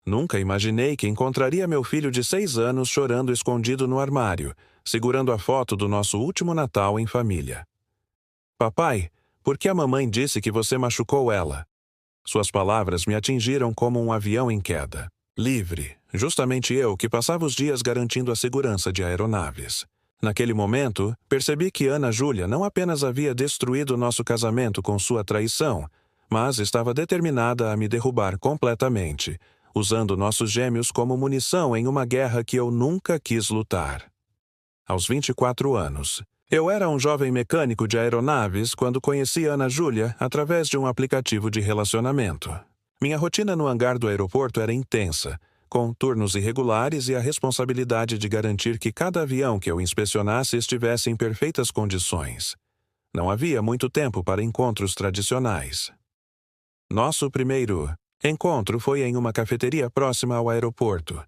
Nunca imaginei que encontraria meu filho de 6 anos chorando escondido no armário, segurando a foto do nosso último Natal em família. Papai, por que a mamãe disse que você machucou ela? Suas palavras me atingiram como um avião em queda. Livre, justamente eu que passava os dias garantindo a segurança de aeronaves. Naquele momento, percebi que Ana Júlia não apenas havia destruído nosso casamento com sua traição, mas estava determinada a me derrubar completamente, usando nossos gêmeos como munição em uma guerra que eu nunca quis lutar. Aos 24 anos, eu era um jovem mecânico de aeronaves quando conheci Ana Júlia através de um aplicativo de relacionamento. Minha rotina no hangar do aeroporto era intensa, com turnos irregulares e a responsabilidade de garantir que cada avião que eu inspecionasse estivesse em perfeitas condições. Não havia muito tempo para encontros tradicionais. Nosso primeiro encontro foi em uma cafeteria próxima ao aeroporto.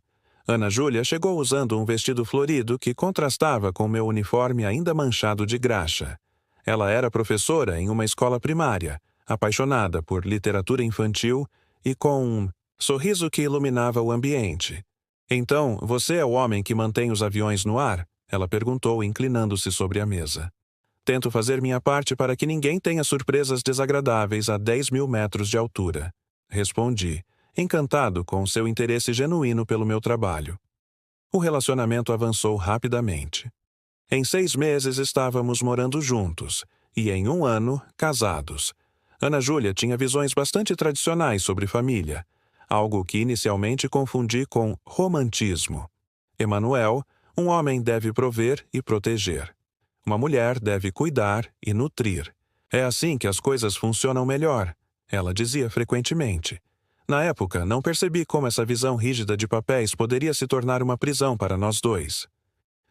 Ana Júlia chegou usando um vestido florido que contrastava com meu uniforme ainda manchado de graxa. Ela era professora em uma escola primária, apaixonada por literatura infantil e com um sorriso que iluminava o ambiente. Então, você é o homem que mantém os aviões no ar? Ela perguntou, inclinando-se sobre a mesa. Tento fazer minha parte para que ninguém tenha surpresas desagradáveis a 10 mil metros de altura. Respondi, encantado com seu interesse genuíno pelo meu trabalho. O relacionamento avançou rapidamente. Em 6 meses estávamos morando juntos, e em 1 ano, casados. Ana Júlia tinha visões bastante tradicionais sobre família, algo que inicialmente confundi com romantismo. Emanuel, um homem deve prover e proteger. Uma mulher deve cuidar e nutrir. É assim que as coisas funcionam melhor, ela dizia frequentemente. Na época, não percebi como essa visão rígida de papéis poderia se tornar uma prisão para nós dois.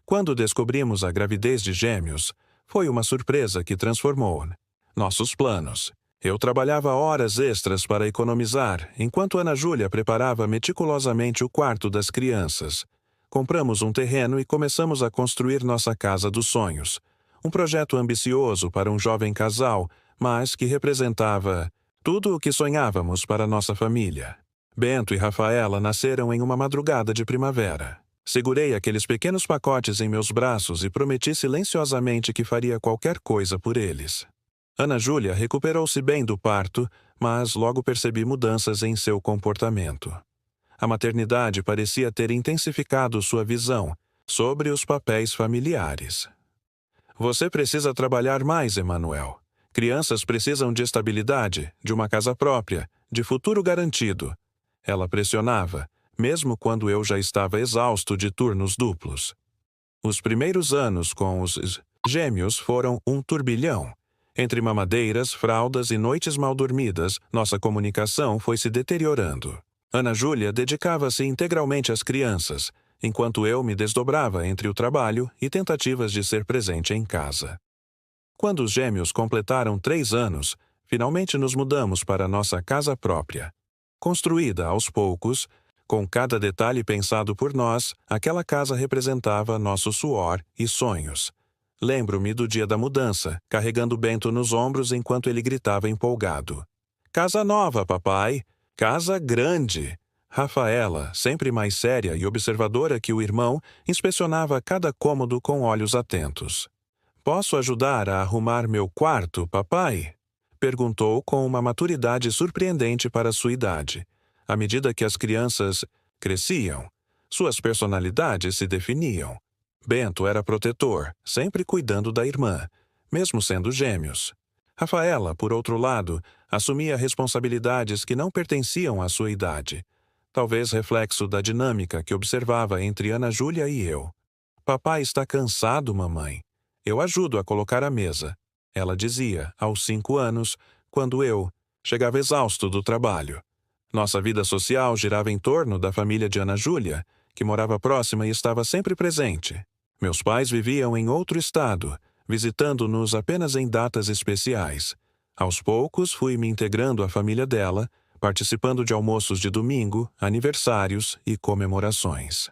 Quando descobrimos a gravidez de gêmeos, foi uma surpresa que transformou nossos planos. Eu trabalhava horas extras para economizar, enquanto Ana Júlia preparava meticulosamente o quarto das crianças. Compramos um terreno e começamos a construir nossa casa dos sonhos. Um projeto ambicioso para um jovem casal, mas que representava tudo o que sonhávamos para nossa família. Bento e Rafaela nasceram em uma madrugada de primavera. Segurei aqueles pequenos pacotes em meus braços e prometi silenciosamente que faria qualquer coisa por eles. Ana Júlia recuperou-se bem do parto, mas logo percebi mudanças em seu comportamento. A maternidade parecia ter intensificado sua visão sobre os papéis familiares. Você precisa trabalhar mais, Emanuel. Crianças precisam de estabilidade, de uma casa própria, de futuro garantido. Ela pressionava, mesmo quando eu já estava exausto de turnos duplos. Os primeiros anos com os gêmeos foram um turbilhão. Entre mamadeiras, fraldas e noites mal dormidas, nossa comunicação foi se deteriorando. Ana Júlia dedicava-se integralmente às crianças, enquanto eu me desdobrava entre o trabalho e tentativas de ser presente em casa. Quando os gêmeos completaram 3 anos, finalmente nos mudamos para nossa casa própria. Construída aos poucos, com cada detalhe pensado por nós, aquela casa representava nosso suor e sonhos. Lembro-me do dia da mudança, carregando Bento nos ombros enquanto ele gritava empolgado. Casa nova, papai! Casa grande! Rafaela, sempre mais séria e observadora que o irmão, inspecionava cada cômodo com olhos atentos. Posso ajudar a arrumar meu quarto, papai? Perguntou com uma maturidade surpreendente para sua idade. À medida que as crianças cresciam, suas personalidades se definiam. Bento era protetor, sempre cuidando da irmã, mesmo sendo gêmeos. Rafaela, por outro lado, assumia responsabilidades que não pertenciam à sua idade. Talvez reflexo da dinâmica que observava entre Ana Júlia e eu. Papai está cansado, mamãe. Eu ajudo a colocar a mesa, ela dizia, aos 5 anos, quando eu chegava exausto do trabalho. Nossa vida social girava em torno da família de Ana Júlia, que morava próxima e estava sempre presente. Meus pais viviam em outro estado, visitando-nos apenas em datas especiais. Aos poucos, fui me integrando à família dela, participando de almoços de domingo, aniversários e comemorações.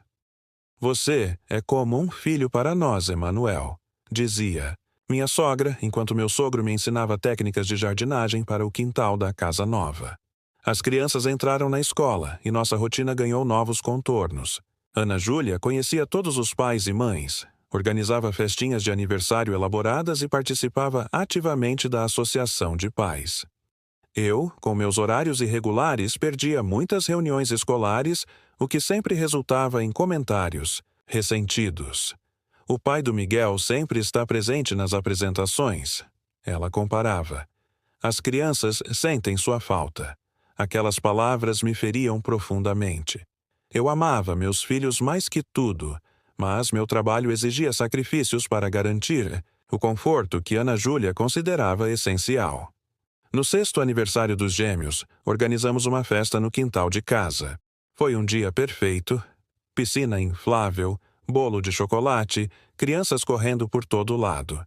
Você é como um filho para nós, Emanuel, dizia minha sogra, enquanto meu sogro me ensinava técnicas de jardinagem para o quintal da casa nova. As crianças entraram na escola e nossa rotina ganhou novos contornos. Ana Júlia conhecia todos os pais e mães, organizava festinhas de aniversário elaboradas e participava ativamente da associação de pais. Eu, com meus horários irregulares, perdia muitas reuniões escolares, o que sempre resultava em comentários ressentidos. O pai do Miguel sempre está presente nas apresentações. Ela comparava. As crianças sentem sua falta. Aquelas palavras me feriam profundamente. Eu amava meus filhos mais que tudo, mas meu trabalho exigia sacrifícios para garantir o conforto que Ana Júlia considerava essencial. No 6º aniversário dos gêmeos, organizamos uma festa no quintal de casa. Foi um dia perfeito, piscina inflável, bolo de chocolate, crianças correndo por todo lado.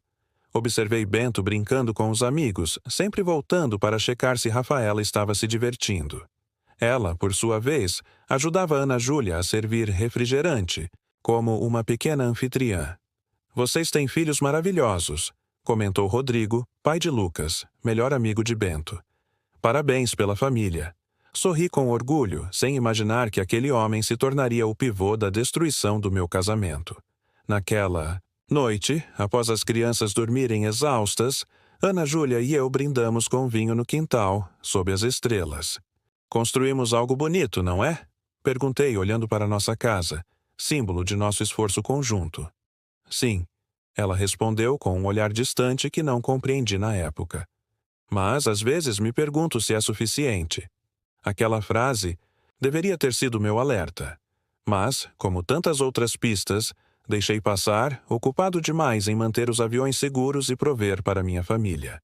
Observei Bento brincando com os amigos, sempre voltando para checar se Rafaela estava se divertindo. Ela, por sua vez, ajudava Ana Júlia a servir refrigerante, como uma pequena anfitriã. Vocês têm filhos maravilhosos, comentou Rodrigo, pai de Lucas, melhor amigo de Bento. Parabéns pela família. Sorri com orgulho, sem imaginar que aquele homem se tornaria o pivô da destruição do meu casamento. Naquela noite, após as crianças dormirem exaustas, Ana Júlia e eu brindamos com vinho no quintal, sob as estrelas. Construímos algo bonito, não é? Perguntei, olhando para nossa casa, símbolo de nosso esforço conjunto. Sim, ela respondeu com um olhar distante que não compreendi na época. Mas, às vezes, me pergunto se é suficiente. Aquela frase deveria ter sido meu alerta. Mas, como tantas outras pistas, deixei passar, ocupado demais em manter os aviões seguros e prover para minha família.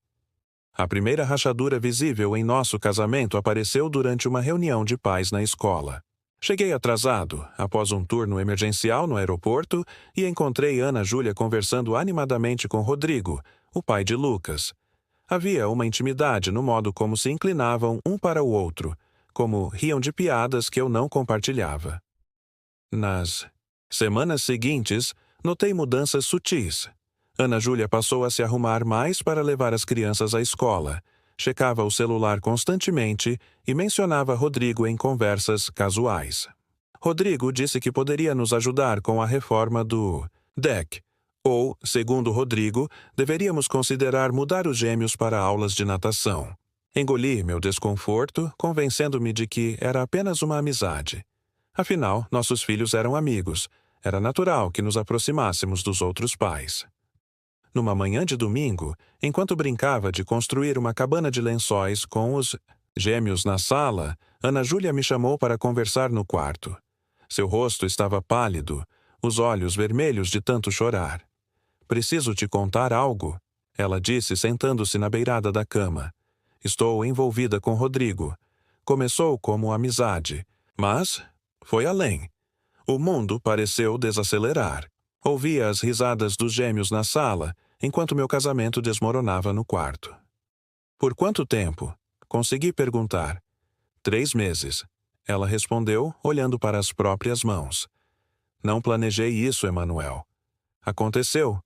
A primeira rachadura visível em nosso casamento apareceu durante uma reunião de pais na escola. Cheguei atrasado, após um turno emergencial no aeroporto, e encontrei Ana Júlia conversando animadamente com Rodrigo, o pai de Lucas. Havia uma intimidade no modo como se inclinavam um para o outro, como riam de piadas que eu não compartilhava. Nas semanas seguintes, notei mudanças sutis. Ana Júlia passou a se arrumar mais para levar as crianças à escola, checava o celular constantemente e mencionava Rodrigo em conversas casuais. Rodrigo disse que poderia nos ajudar com a reforma do deck, ou, segundo Rodrigo, deveríamos considerar mudar os gêmeos para aulas de natação. Engoli meu desconforto, convencendo-me de que era apenas uma amizade. Afinal, nossos filhos eram amigos. Era natural que nos aproximássemos dos outros pais. Numa manhã de domingo, enquanto brincava de construir uma cabana de lençóis com os gêmeos na sala, Ana Júlia me chamou para conversar no quarto. Seu rosto estava pálido, os olhos vermelhos de tanto chorar. "Preciso te contar algo", ela disse, sentando-se na beirada da cama. "Estou envolvida com Rodrigo. Começou como amizade, mas foi além. O mundo pareceu desacelerar. Ouvia as risadas dos gêmeos na sala, enquanto meu casamento desmoronava no quarto." "Por quanto tempo?" Consegui perguntar. 3 meses. Ela respondeu, olhando para as próprias mãos. "Não planejei isso, Emanuel. Aconteceu.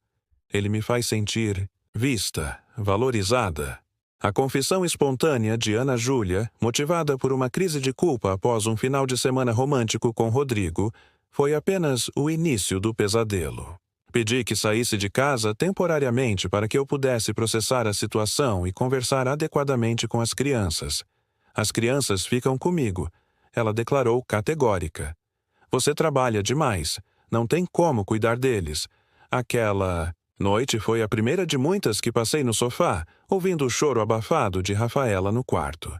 Ele me faz sentir vista, valorizada." A confissão espontânea de Ana Júlia, motivada por uma crise de culpa após um final de semana romântico com Rodrigo, foi apenas o início do pesadelo. Pedi que saísse de casa temporariamente para que eu pudesse processar a situação e conversar adequadamente com as crianças. "As crianças ficam comigo", ela declarou categórica. "Você trabalha demais. Não tem como cuidar deles." Aquela noite foi a primeira de muitas que passei no sofá, ouvindo o choro abafado de Rafaela no quarto.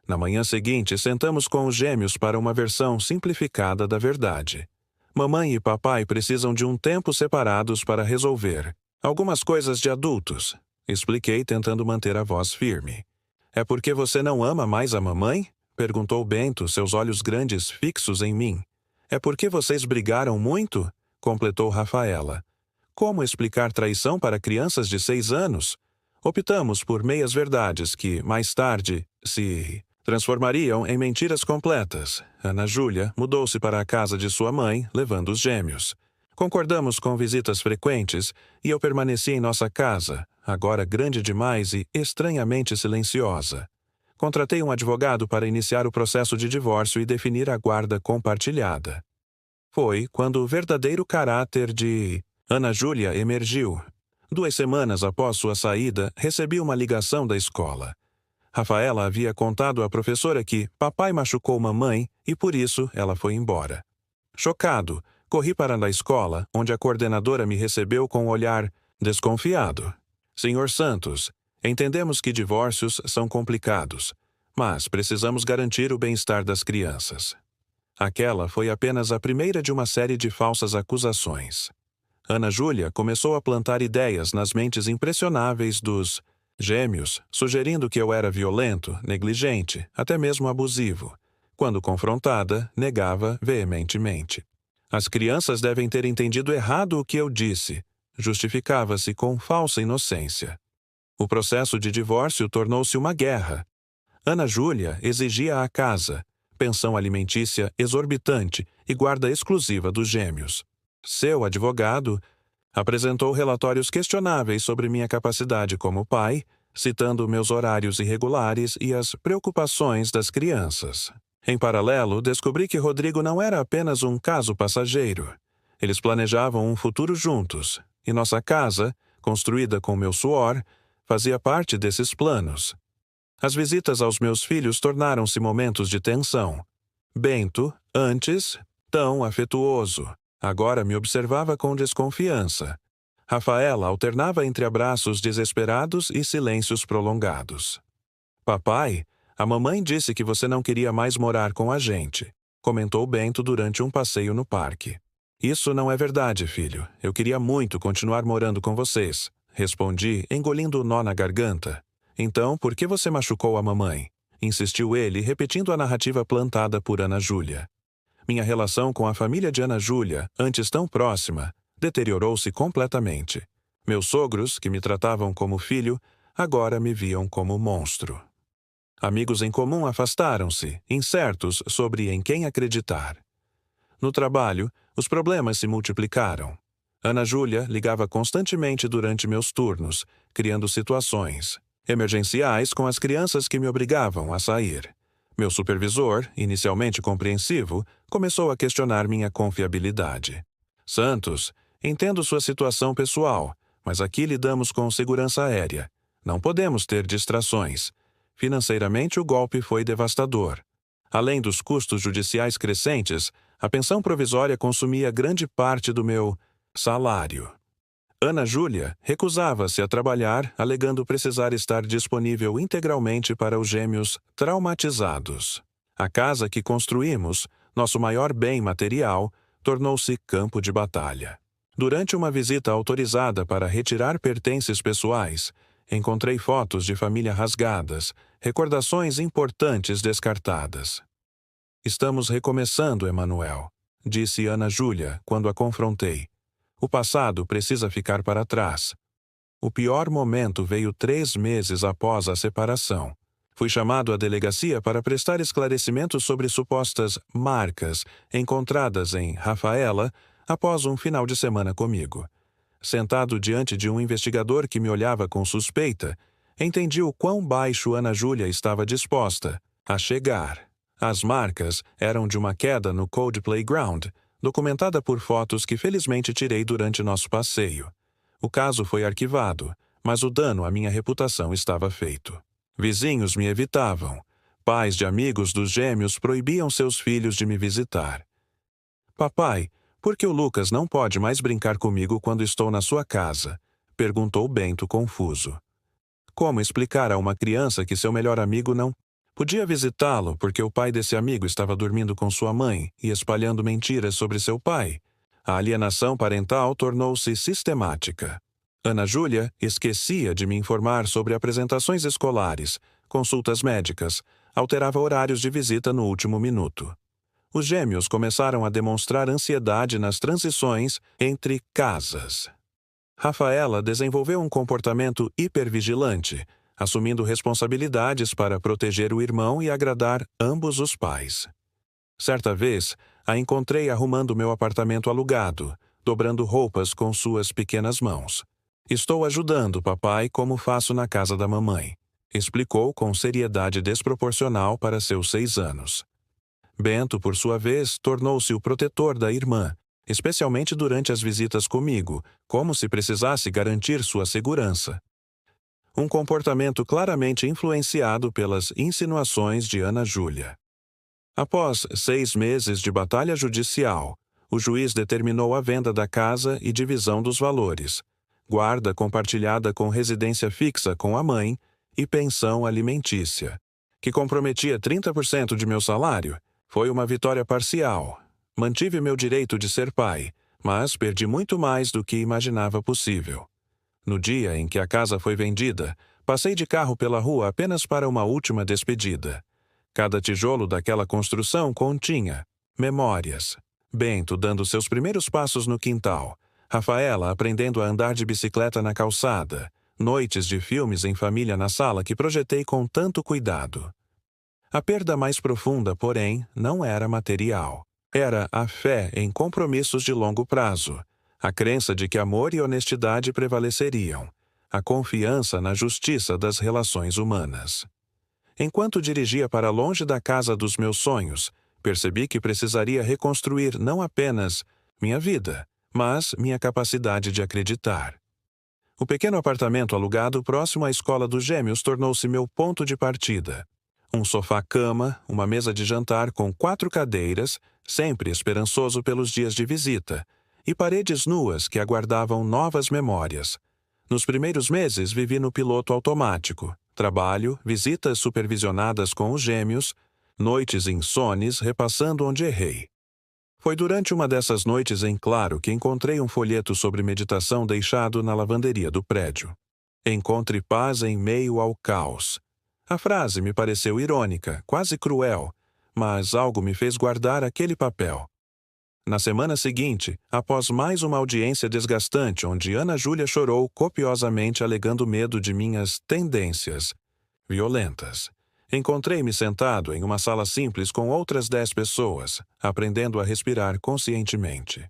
Na manhã seguinte, sentamos com os gêmeos para uma versão simplificada da verdade. "Mamãe e papai precisam de um tempo separados para resolver algumas coisas de adultos", expliquei, tentando manter a voz firme. "É porque você não ama mais a mamãe?" perguntou Bento, seus olhos grandes fixos em mim. "É porque vocês brigaram muito?" completou Rafaela. Como explicar traição para crianças de 6 anos? Optamos por meias-verdades que, mais tarde, se transformariam em mentiras completas. Ana Júlia mudou-se para a casa de sua mãe, levando os gêmeos. Concordamos com visitas frequentes e eu permaneci em nossa casa, agora grande demais e estranhamente silenciosa. Contratei um advogado para iniciar o processo de divórcio e definir a guarda compartilhada. Foi quando o verdadeiro caráter de Ana Júlia emergiu. 2 semanas após sua saída, recebi uma ligação da escola. Rafaela havia contado à professora que papai machucou mamãe e por isso ela foi embora. Chocado, corri para a escola, onde a coordenadora me recebeu com um olhar desconfiado. Senhor Santos, entendemos que divórcios são complicados, mas precisamos garantir o bem-estar das crianças. Aquela foi apenas a primeira de uma série de falsas acusações. Ana Júlia começou a plantar ideias nas mentes impressionáveis dos gêmeos, sugerindo que eu era violento, negligente, até mesmo abusivo. Quando confrontada, negava veementemente. As crianças devem ter entendido errado o que eu disse. Justificava-se com falsa inocência. O processo de divórcio tornou-se uma guerra. Ana Júlia exigia a casa, pensão alimentícia exorbitante e guarda exclusiva dos gêmeos. Seu advogado apresentou relatórios questionáveis sobre minha capacidade como pai, citando meus horários irregulares e as preocupações das crianças. Em paralelo, descobri que Rodrigo não era apenas um caso passageiro. Eles planejavam um futuro juntos, e nossa casa, construída com meu suor, fazia parte desses planos. As visitas aos meus filhos tornaram-se momentos de tensão. Bento, antes, tão afetuoso, agora me observava com desconfiança. Rafaela alternava entre abraços desesperados e silêncios prolongados. Papai, a mamãe disse que você não queria mais morar com a gente, comentou Bento durante um passeio no parque. Isso não é verdade, filho. Eu queria muito continuar morando com vocês, respondi, engolindo o nó na garganta. Então, por que você machucou a mamãe? Insistiu ele, repetindo a narrativa plantada por Ana Júlia. Minha relação com a família de Ana Júlia, antes tão próxima, deteriorou-se completamente. Meus sogros, que me tratavam como filho, agora me viam como monstro. Amigos em comum afastaram-se, incertos sobre em quem acreditar. No trabalho, os problemas se multiplicaram. Ana Júlia ligava constantemente durante meus turnos, criando situações emergenciais com as crianças que me obrigavam a sair. Meu supervisor, inicialmente compreensivo, começou a questionar minha confiabilidade. Santos, entendo sua situação pessoal, mas aqui lidamos com segurança aérea. Não podemos ter distrações. Financeiramente, o golpe foi devastador. Além dos custos judiciais crescentes, a pensão provisória consumia grande parte do meu salário. Ana Júlia recusava-se a trabalhar, alegando precisar estar disponível integralmente para os gêmeos traumatizados. A casa que construímos, nosso maior bem material, tornou-se campo de batalha. Durante uma visita autorizada para retirar pertences pessoais, encontrei fotos de família rasgadas, recordações importantes descartadas. Estamos recomeçando, Emanuel, disse Ana Júlia quando a confrontei. O passado precisa ficar para trás. O pior momento veio 3 meses após a separação. Fui chamado à delegacia para prestar esclarecimentos sobre supostas marcas encontradas em Rafaela após um final de semana comigo. Sentado diante de um investigador que me olhava com suspeita, entendi o quão baixo Ana Júlia estava disposta a chegar. As marcas eram de uma queda no Cold Playground, documentada por fotos que felizmente tirei durante nosso passeio. O caso foi arquivado, mas o dano à minha reputação estava feito. Vizinhos me evitavam. Pais de amigos dos gêmeos proibiam seus filhos de me visitar. Papai, por que o Lucas não pode mais brincar comigo quando estou na sua casa? Perguntou Bento confuso. Como explicar a uma criança que seu melhor amigo não podia visitá-lo porque o pai desse amigo estava dormindo com sua mãe e espalhando mentiras sobre seu pai? A alienação parental tornou-se sistemática. Ana Júlia esquecia de me informar sobre apresentações escolares, consultas médicas, alterava horários de visita no último minuto. Os gêmeos começaram a demonstrar ansiedade nas transições entre casas. Rafaela desenvolveu um comportamento hipervigilante, assumindo responsabilidades para proteger o irmão e agradar ambos os pais. Certa vez, a encontrei arrumando meu apartamento alugado, dobrando roupas com suas pequenas mãos. Estou ajudando papai como faço na casa da mamãe. explicou com seriedade desproporcional para seus 6 anos. Bento, por sua vez, tornou-se o protetor da irmã, especialmente durante as visitas comigo, como se precisasse garantir sua segurança. Um comportamento claramente influenciado pelas insinuações de Ana Júlia. Após 6 meses de batalha judicial, o juiz determinou a venda da casa e divisão dos valores, guarda compartilhada com residência fixa com a mãe e pensão alimentícia, que comprometia 30% de meu salário. Foi uma vitória parcial. Mantive meu direito de ser pai, mas perdi muito mais do que imaginava possível. No dia em que a casa foi vendida, passei de carro pela rua apenas para uma última despedida. Cada tijolo daquela construção continha memórias. Bento dando seus primeiros passos no quintal, Rafaela aprendendo a andar de bicicleta na calçada, noites de filmes em família na sala que projetei com tanto cuidado. A perda mais profunda, porém, não era material. Era a fé em compromissos de longo prazo, a crença de que amor e honestidade prevaleceriam, a confiança na justiça das relações humanas. Enquanto dirigia para longe da casa dos meus sonhos, percebi que precisaria reconstruir não apenas minha vida, mas minha capacidade de acreditar. O pequeno apartamento alugado próximo à escola dos gêmeos tornou-se meu ponto de partida. Um sofá-cama, uma mesa de jantar com 4 cadeiras, sempre esperançoso pelos dias de visita, e paredes nuas que aguardavam novas memórias. Nos primeiros meses vivi no piloto automático, trabalho, visitas supervisionadas com os gêmeos, noites insones repassando onde errei. Foi durante uma dessas noites em claro que encontrei um folheto sobre meditação deixado na lavanderia do prédio. Encontre paz em meio ao caos. A frase me pareceu irônica, quase cruel, mas algo me fez guardar aquele papel. Na semana seguinte, após mais uma audiência desgastante onde Ana Júlia chorou copiosamente alegando medo de minhas tendências violentas, encontrei-me sentado em uma sala simples com outras 10 pessoas, aprendendo a respirar conscientemente.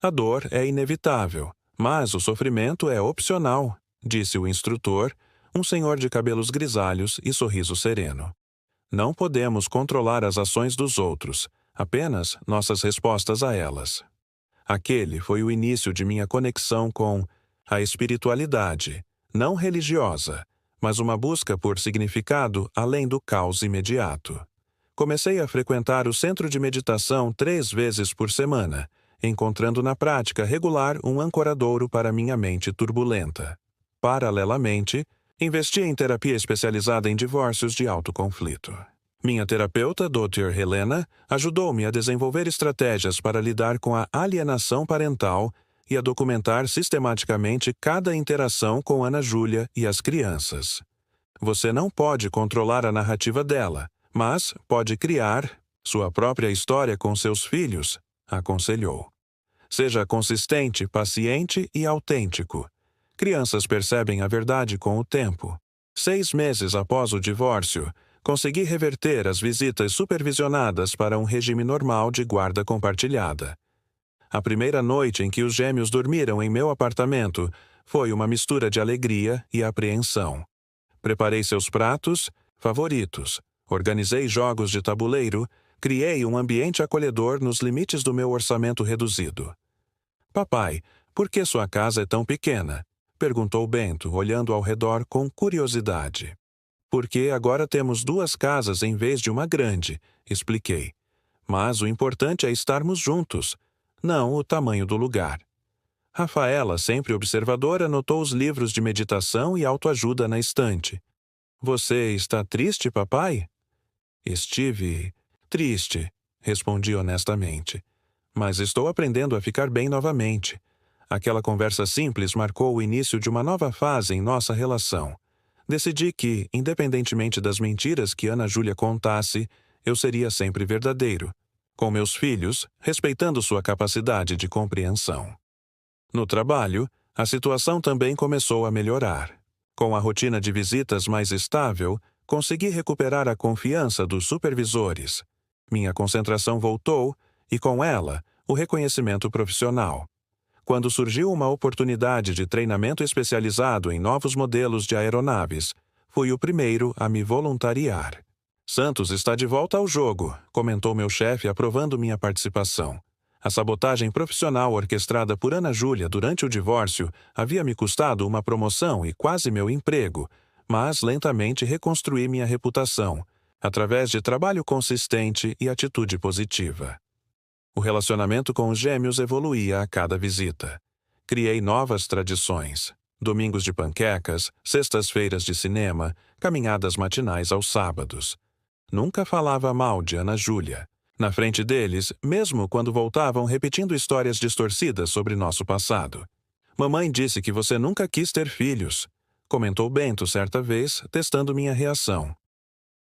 A dor é inevitável, mas o sofrimento é opcional, disse o instrutor, um senhor de cabelos grisalhos e sorriso sereno. Não podemos controlar as ações dos outros, apenas nossas respostas a elas. Aquele foi o início de minha conexão com a espiritualidade, não religiosa, mas uma busca por significado além do caos imediato. Comecei a frequentar o centro de meditação 3 vezes por semana, encontrando na prática regular um ancoradouro para minha mente turbulenta. Paralelamente, investi em terapia especializada em divórcios de alto conflito. Minha terapeuta, Dr. Helena, ajudou-me a desenvolver estratégias para lidar com a alienação parental e a documentar sistematicamente cada interação com Ana Júlia e as crianças. Você não pode controlar a narrativa dela, mas pode criar sua própria história com seus filhos, aconselhou. Seja consistente, paciente e autêntico. Crianças percebem a verdade com o tempo. 6 meses após o divórcio, consegui reverter as visitas supervisionadas para um regime normal de guarda compartilhada. A primeira noite em que os gêmeos dormiram em meu apartamento foi uma mistura de alegria e apreensão. Preparei seus pratos favoritos, organizei jogos de tabuleiro, criei um ambiente acolhedor nos limites do meu orçamento reduzido. Papai, por que sua casa é tão pequena? Perguntou Bento, olhando ao redor com curiosidade. Porque agora temos 2 casas em vez de uma grande, expliquei. Mas o importante é estarmos juntos, não o tamanho do lugar. Rafaela, sempre observadora, notou os livros de meditação e autoajuda na estante. Você está triste, papai? Estive triste, respondi honestamente. Mas estou aprendendo a ficar bem novamente. Aquela conversa simples marcou o início de uma nova fase em nossa relação. Decidi que, independentemente das mentiras que Ana Júlia contasse, eu seria sempre verdadeiro, com meus filhos, respeitando sua capacidade de compreensão. No trabalho, a situação também começou a melhorar. Com a rotina de visitas mais estável, consegui recuperar a confiança dos supervisores. Minha concentração voltou e, com ela, o reconhecimento profissional. Quando surgiu uma oportunidade de treinamento especializado em novos modelos de aeronaves, Fui o primeiro a me voluntariar. Santos está de volta ao jogo, comentou meu chefe aprovando minha participação. A sabotagem profissional orquestrada por Ana Júlia durante o divórcio havia me custado uma promoção e quase meu emprego, mas lentamente reconstruí minha reputação, através de trabalho consistente e atitude positiva. O relacionamento com os gêmeos evoluía a cada visita. Criei novas tradições. Domingos de panquecas, sextas-feiras de cinema, caminhadas matinais aos sábados. Nunca falava mal de Ana Júlia. Na frente deles, mesmo quando voltavam repetindo histórias distorcidas sobre nosso passado. Mamãe disse que você nunca quis ter filhos, comentou Bento certa vez, testando minha reação.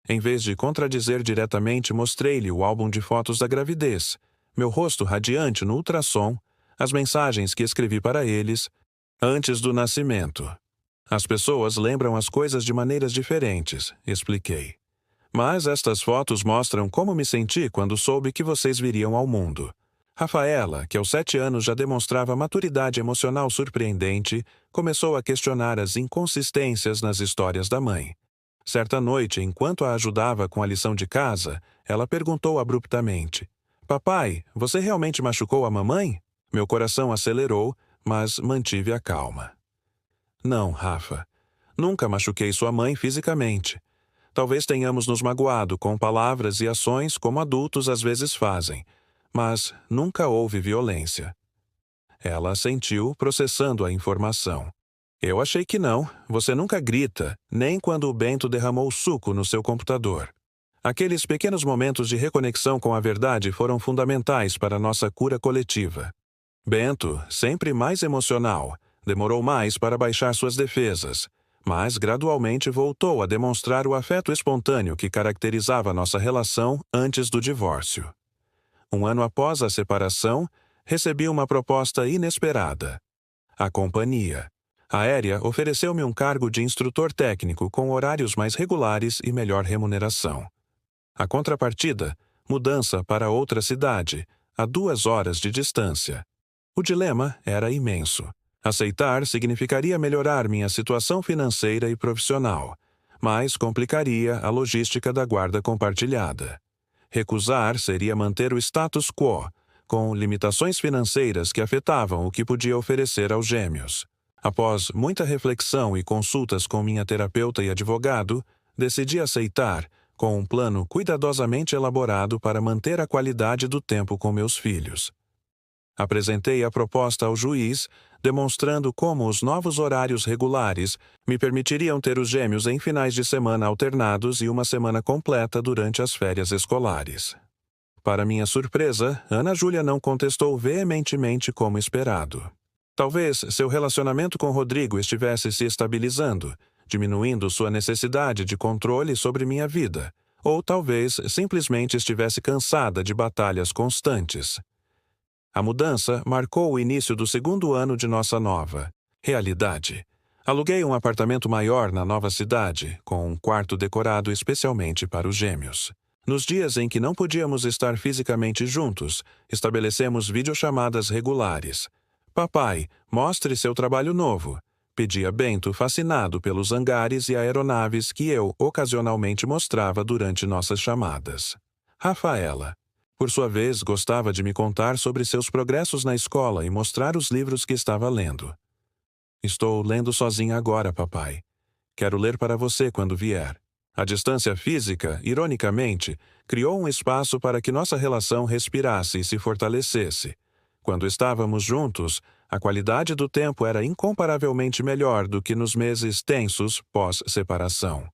Em vez de contradizer diretamente, mostrei-lhe o álbum de fotos da gravidez, meu rosto radiante no ultrassom, as mensagens que escrevi para eles antes do nascimento. As pessoas lembram as coisas de maneiras diferentes, expliquei. Mas estas fotos mostram como me senti quando soube que vocês viriam ao mundo. Rafaela, que aos 7 anos já demonstrava maturidade emocional surpreendente, começou a questionar as inconsistências nas histórias da mãe. Certa noite, enquanto a ajudava com a lição de casa, ela perguntou abruptamente: Papai, você realmente machucou a mamãe? Meu coração acelerou, mas mantive a calma. Não, Rafa. Nunca machuquei sua mãe fisicamente. Talvez tenhamos nos magoado com palavras e ações como adultos às vezes fazem, mas nunca houve violência. Ela assentiu, processando a informação. Eu achei que não, você nunca grita, nem quando o Bento derramou suco no seu computador. Aqueles pequenos momentos de reconexão com a verdade foram fundamentais para nossa cura coletiva. Bento, sempre mais emocional, demorou mais para baixar suas defesas, mas gradualmente voltou a demonstrar o afeto espontâneo que caracterizava nossa relação antes do divórcio. 1 ano após a separação, recebi uma proposta inesperada. A companhia aérea ofereceu-me um cargo de instrutor técnico com horários mais regulares e melhor remuneração. A contrapartida, mudança para outra cidade, a 2 horas de distância. O dilema era imenso. Aceitar significaria melhorar minha situação financeira e profissional, mas complicaria a logística da guarda compartilhada. Recusar seria manter o status quo, com limitações financeiras que afetavam o que podia oferecer aos gêmeos. Após muita reflexão e consultas com minha terapeuta e advogado, decidi aceitar, com um plano cuidadosamente elaborado para manter a qualidade do tempo com meus filhos. Apresentei a proposta ao juiz, demonstrando como os novos horários regulares me permitiriam ter os gêmeos em finais de semana alternados e uma semana completa durante as férias escolares. Para minha surpresa, Ana Júlia não contestou veementemente como esperado. Talvez seu relacionamento com Rodrigo estivesse se estabilizando, diminuindo sua necessidade de controle sobre minha vida, ou talvez simplesmente estivesse cansada de batalhas constantes. A mudança marcou o início do 2º ano de nossa nova realidade. Aluguei um apartamento maior na nova cidade, com um quarto decorado especialmente para os gêmeos. Nos dias em que não podíamos estar fisicamente juntos, estabelecemos videochamadas regulares. Papai, mostre seu trabalho novo, pedia Bento, fascinado pelos hangares e aeronaves que eu ocasionalmente mostrava durante nossas chamadas. Rafaela, por sua vez, gostava de me contar sobre seus progressos na escola e mostrar os livros que estava lendo. Estou lendo sozinha agora, papai. Quero ler para você quando vier. A distância física, ironicamente, criou um espaço para que nossa relação respirasse e se fortalecesse. Quando estávamos juntos, a qualidade do tempo era incomparavelmente melhor do que nos meses tensos pós-separação.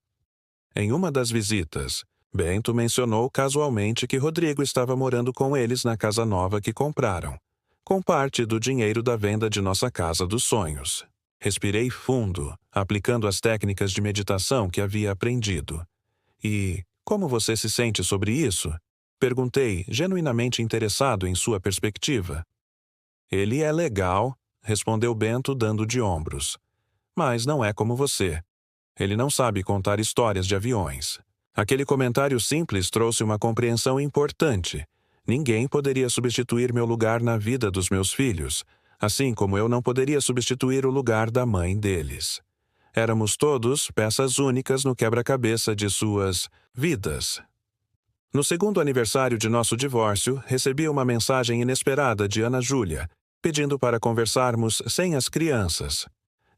Em uma das visitas, Bento mencionou casualmente que Rodrigo estava morando com eles na casa nova que compraram, com parte do dinheiro da venda de nossa casa dos sonhos. Respirei fundo, aplicando as técnicas de meditação que havia aprendido. E como você se sente sobre isso? Perguntei, genuinamente interessado em sua perspectiva. Ele é legal, respondeu Bento, dando de ombros. Mas não é como você. Ele não sabe contar histórias de aviões. Aquele comentário simples trouxe uma compreensão importante. Ninguém poderia substituir meu lugar na vida dos meus filhos, assim como eu não poderia substituir o lugar da mãe deles. Éramos todos peças únicas no quebra-cabeça de suas vidas. No segundo aniversário de nosso divórcio, recebi uma mensagem inesperada de Ana Júlia, pedindo para conversarmos sem as crianças.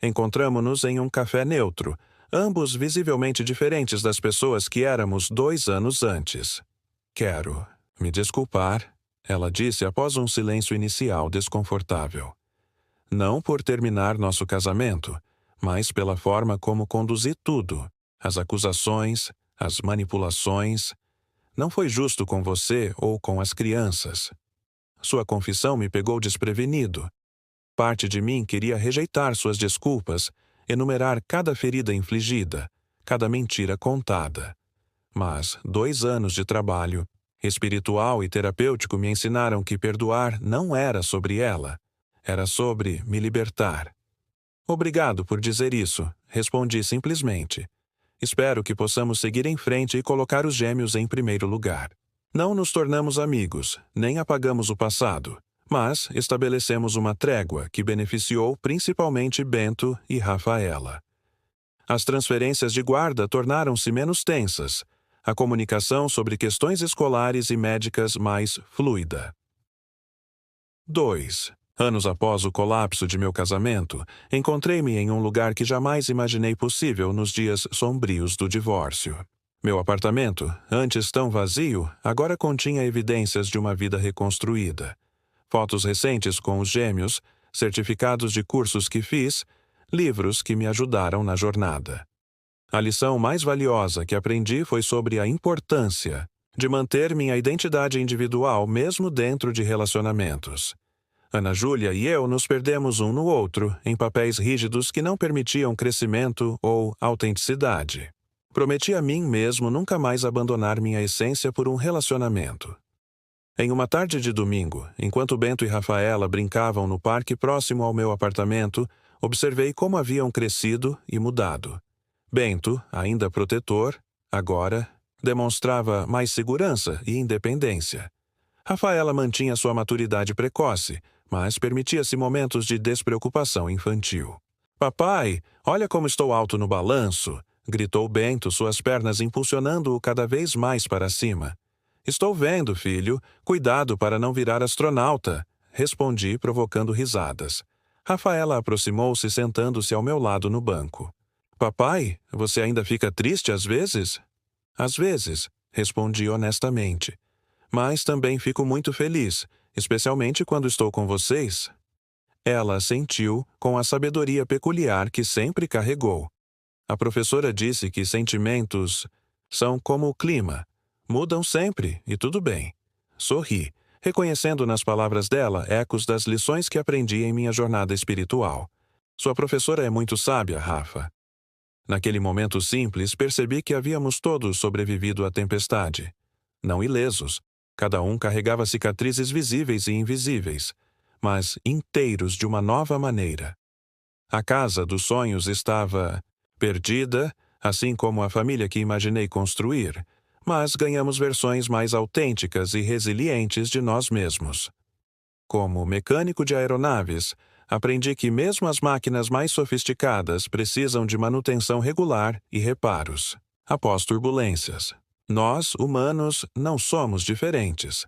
Encontramo-nos em um café neutro, ambos visivelmente diferentes das pessoas que éramos 2 anos antes. Quero me desculpar, ela disse após um silêncio inicial desconfortável. Não por terminar nosso casamento, mas pela forma como conduzi tudo, as acusações, as manipulações. Não foi justo com você ou com as crianças. Sua confissão me pegou desprevenido. Parte de mim queria rejeitar suas desculpas, enumerar cada ferida infligida, cada mentira contada. Mas 2 anos de trabalho, espiritual e terapêutico, me ensinaram que perdoar não era sobre ela, era sobre me libertar. Obrigado por dizer isso, respondi simplesmente. Espero que possamos seguir em frente e colocar os gêmeos em primeiro lugar. Não nos tornamos amigos, nem apagamos o passado, mas estabelecemos uma trégua que beneficiou principalmente Bento e Rafaela. As transferências de guarda tornaram-se menos tensas, a comunicação sobre questões escolares e médicas mais fluida. 2. Anos após o colapso de meu casamento, encontrei-me em um lugar que jamais imaginei possível nos dias sombrios do divórcio. Meu apartamento, antes tão vazio, agora continha evidências de uma vida reconstruída. Fotos recentes com os gêmeos, certificados de cursos que fiz, livros que me ajudaram na jornada. A lição mais valiosa que aprendi foi sobre a importância de manter minha identidade individual mesmo dentro de relacionamentos. Ana Júlia e eu nos perdemos um no outro em papéis rígidos que não permitiam crescimento ou autenticidade. Prometi a mim mesmo nunca mais abandonar minha essência por um relacionamento. Em uma tarde de domingo, enquanto Bento e Rafaela brincavam no parque próximo ao meu apartamento, observei como haviam crescido e mudado. Bento, ainda protetor, agora demonstrava mais segurança e independência. Rafaela mantinha sua maturidade precoce, mas permitia-se momentos de despreocupação infantil. Papai, olha como estou alto no balanço, gritou Bento, suas pernas impulsionando-o cada vez mais para cima. Estou vendo, filho. Cuidado para não virar astronauta, respondi, provocando risadas. Rafaela aproximou-se, sentando-se ao meu lado no banco. Papai, você ainda fica triste às vezes? Às vezes, respondi honestamente. Mas também fico muito feliz, especialmente quando estou com vocês. Ela assentiu com a sabedoria peculiar que sempre carregou. A professora disse que sentimentos são como o clima. Mudam sempre, e tudo bem. Sorri, reconhecendo nas palavras dela ecos das lições que aprendi em minha jornada espiritual. Sua professora é muito sábia, Rafa. Naquele momento simples, percebi que havíamos todos sobrevivido à tempestade. Não ilesos. Cada um carregava cicatrizes visíveis e invisíveis, mas inteiros de uma nova maneira. A casa dos sonhos estava perdida, assim como a família que imaginei construir, mas ganhamos versões mais autênticas e resilientes de nós mesmos. Como mecânico de aeronaves, aprendi que mesmo as máquinas mais sofisticadas precisam de manutenção regular e reparos, após turbulências. Nós, humanos, não somos diferentes.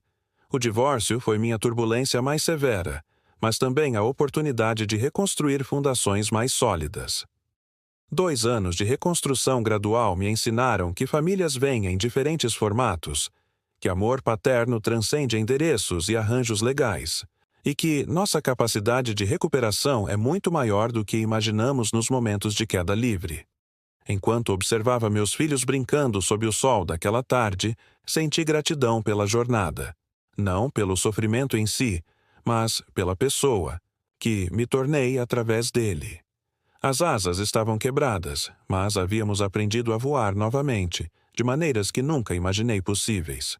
O divórcio foi minha turbulência mais severa, mas também a oportunidade de reconstruir fundações mais sólidas. 2 anos de reconstrução gradual me ensinaram que famílias vêm em diferentes formatos, que amor paterno transcende endereços e arranjos legais, e que nossa capacidade de recuperação é muito maior do que imaginamos nos momentos de queda livre. Enquanto observava meus filhos brincando sob o sol daquela tarde, senti gratidão pela jornada. Não pelo sofrimento em si, mas pela pessoa, que me tornei através dele. As asas estavam quebradas, mas havíamos aprendido a voar novamente, de maneiras que nunca imaginei possíveis.